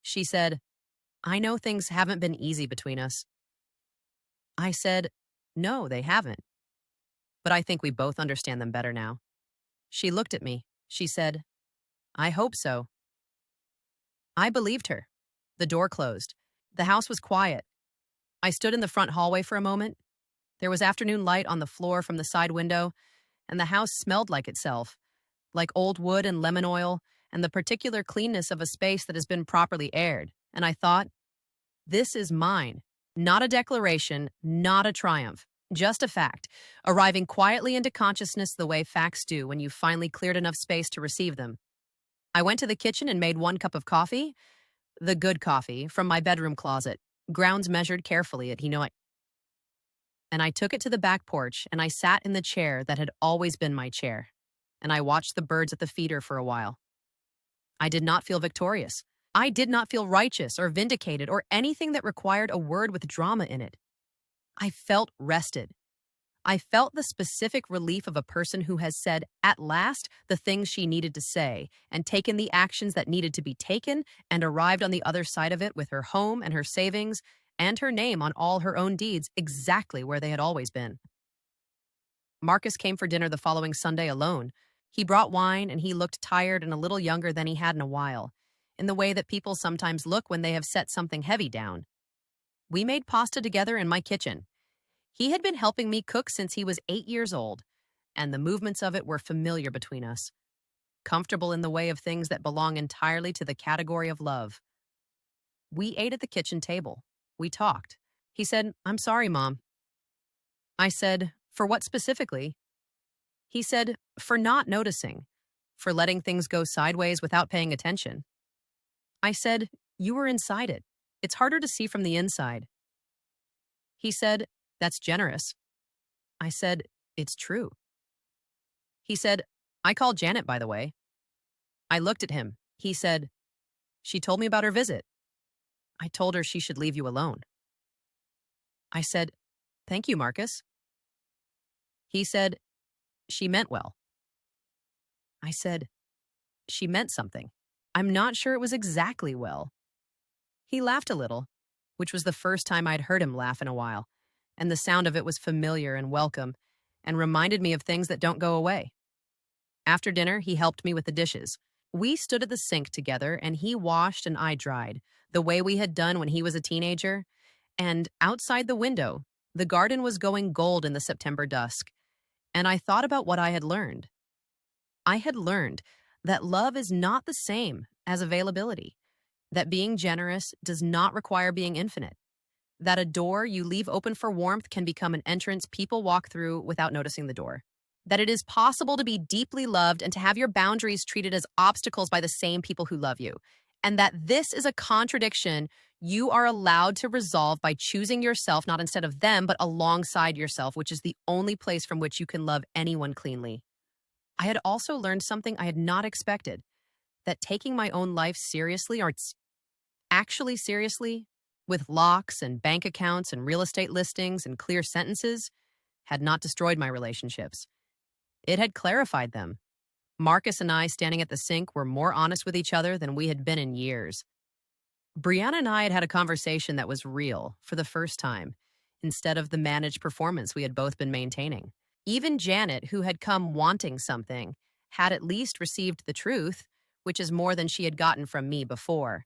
She said, "I know things haven't been easy between us." I said, "No, they haven't. But I think we both understand them better now." She looked at me. She said, "I hope so." I believed her. The door closed. The house was quiet. I stood in the front hallway for a moment. There was afternoon light on the floor from the side window, and the house smelled like itself, like old wood and lemon oil, and the particular cleanness of a space that has been properly aired. And I thought, this is mine. Not a declaration, not a triumph, just a fact, arriving quietly into consciousness the way facts do when you've finally cleared enough space to receive them. I went to the kitchen and made 1 cup of coffee, the good coffee, from my bedroom closet, grounds measured carefully and I took it to the back porch and I sat in the chair that had always been my chair, and I watched the birds at the feeder for a while. I did not feel victorious. I did not feel righteous or vindicated or anything that required a word with drama in it. I felt rested. I felt the specific relief of a person who has said, at last, the things she needed to say, and taken the actions that needed to be taken, and arrived on the other side of it with her home and her savings, and her name on all her own deeds exactly where they had always been. Marcus came for dinner the following Sunday alone. He brought wine, and he looked tired and a little younger than he had in a while, in the way that people sometimes look when they have set something heavy down. We made pasta together in my kitchen. He had been helping me cook since he was 8 years old, and the movements of it were familiar between us, comfortable in the way of things that belong entirely to the category of love. We ate at the kitchen table. We talked. He said, "I'm sorry, Mom." I said, "For what specifically?" He said, "For not noticing. for letting things go sideways without paying attention. I said, "You were inside it. It's harder to see from the inside." He said, "That's generous." I said, "It's true." He said, "I called Janet, by the way." I looked at him. He said, "She told me about her visit. I told her she should leave you alone." I said, "Thank you, Marcus." He said, "She meant well." I said, "She meant something. I'm not sure it was exactly well." He laughed a little, which was the first time I'd heard him laugh in a while, and the sound of it was familiar and welcome and reminded me of things that don't go away. After dinner, he helped me with the dishes. We stood at the sink together, and he washed and I dried, the way we had done when he was a teenager. And outside the window, the garden was going gold in the September dusk, and I thought about what I had learned. I had learned that love is not the same as availability, that being generous does not require being infinite, that a door you leave open for warmth can become an entrance people walk through without noticing the door, that it is possible to be deeply loved and to have your boundaries treated as obstacles by the same people who love you, and that this is a contradiction you are allowed to resolve by choosing yourself not instead of them, but alongside yourself, which is the only place from which you can love anyone cleanly. I had also learned something I had not expected, that taking my own life seriously, or actually seriously, with locks and bank accounts and real estate listings and clear sentences, had not destroyed my relationships. It had clarified them. Marcus and I, standing at the sink, were more honest with each other than we had been in years. Brianna and I had had a conversation that was real for the first time, instead of the managed performance we had both been maintaining. Even Janet, who had come wanting something, had at least received the truth, which is more than she had gotten from me before.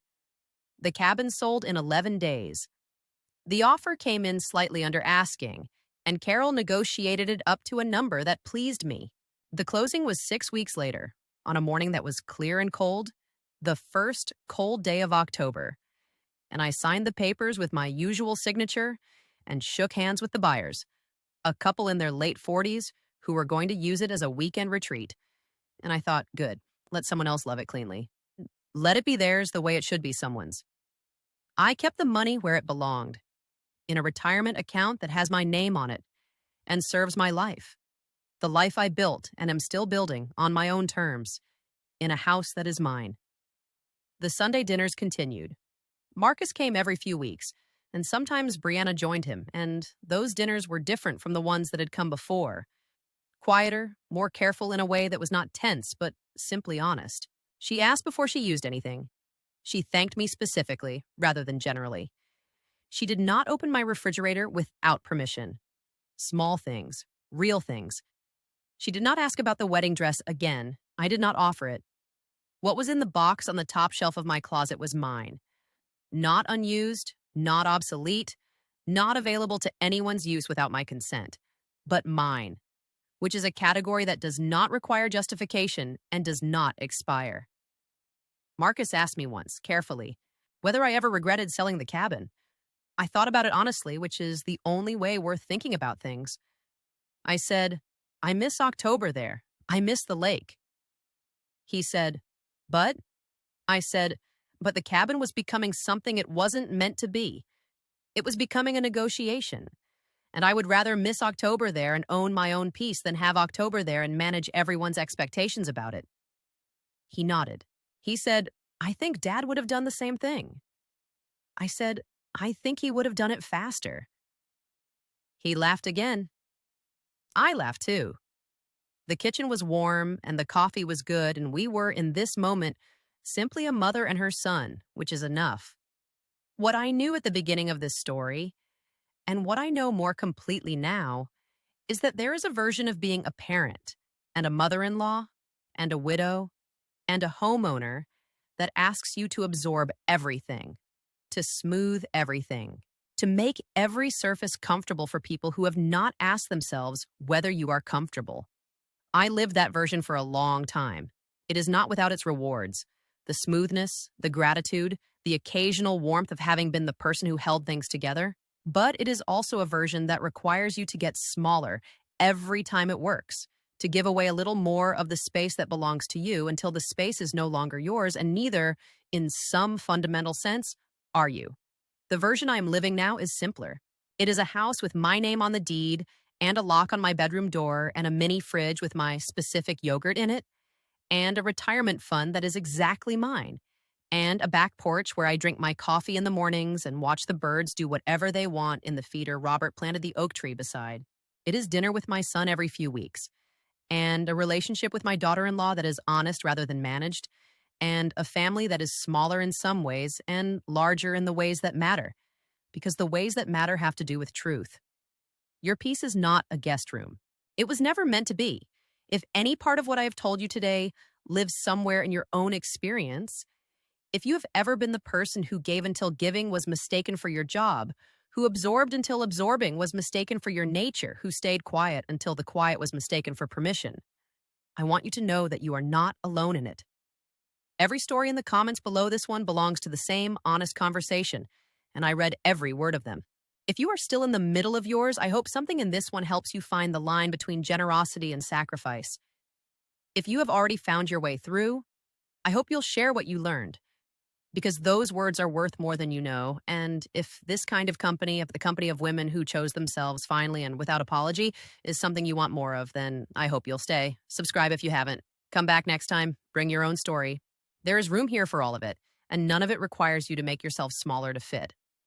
The cabin sold in 11 days. The offer came in slightly under asking, and Carol negotiated it up to a number that pleased me. The closing was 6 weeks later, on a morning that was clear and cold, the first cold day of October, and I signed the papers with my usual signature and shook hands with the buyers, a couple in their late 40s who were going to use it as a weekend retreat. And I thought, good, let someone else love it cleanly. Let it be theirs the way it should be someone's. I kept the money where it belonged, in a retirement account that has my name on it and serves my life, the life I built and am still building on my own terms, in a house that is mine. The Sunday dinners continued. Marcus came every few weeks, and sometimes Brianna joined him, and those dinners were different from the ones that had come before. Quieter, more careful in a way that was not tense, but simply honest. She asked before she used anything. She thanked me specifically, rather than generally. She did not open my refrigerator without permission. Small things, real things. She did not ask about the wedding dress again. I did not offer it. What was in the box on the top shelf of my closet was mine. Not unused, not obsolete, not available to anyone's use without my consent, but mine, which is a category that does not require justification and does not expire. Marcus asked me once, carefully, whether I ever regretted selling the cabin. I thought about it honestly, which is the only way worth thinking about things. I said, I miss October there. I miss the lake. He said, but? I said, but the cabin was becoming something it wasn't meant to be. It was becoming a negotiation. And I would rather miss October there and own my own peace than have October there and manage everyone's expectations about it. He nodded. He said, I think Dad would have done the same thing. I said, I think he would have done it faster. He laughed again. I laughed too. The kitchen was warm and the coffee was good, and we were, in this moment, simply a mother and her son, which is enough. What I knew at the beginning of this story, and what I know more completely now, is that there is a version of being a parent and a mother-in-law and a widow and a homeowner that asks you to absorb everything, to smooth everything, to make every surface comfortable for people who have not asked themselves whether you are comfortable. I lived that version for a long time. It is not without its rewards. The smoothness, the gratitude, the occasional warmth of having been the person who held things together. But it is also a version that requires you to get smaller every time it works, to give away a little more of the space that belongs to you until the space is no longer yours, and neither, in some fundamental sense, are you. The version I am living now is simpler. It is a house with my name on the deed and a lock on my bedroom door and a mini fridge with my specific yogurt in it and a retirement fund that is exactly mine and a back porch where I drink my coffee in the mornings and watch the birds do whatever they want in the feeder Robert planted the oak tree beside. It is dinner with my son every few weeks and a relationship with my daughter-in-law that is honest rather than managed, and a family that is smaller in some ways and larger in the ways that matter, because the ways that matter have to do with truth. Your piece is not a guest room. It was never meant to be. If any part of what I have told you today lives somewhere in your own experience, if you have ever been the person who gave until giving was mistaken for your job, who absorbed until absorbing was mistaken for your nature, who stayed quiet until the quiet was mistaken for permission, I want you to know that you are not alone in it. Every story in the comments below this one belongs to the same honest conversation, and I read every word of them. If you are still in the middle of yours, I hope something in this one helps you find the line between generosity and sacrifice. If you have already found your way through, I hope you'll share what you learned, because those words are worth more than you know, and if this kind of company, if the company of women who chose themselves finally and without apology, is something you want more of, then I hope you'll stay. Subscribe if you haven't. Come back next time. Bring your own story. There is room here for all of it, and none of it requires you to make yourself smaller to fit.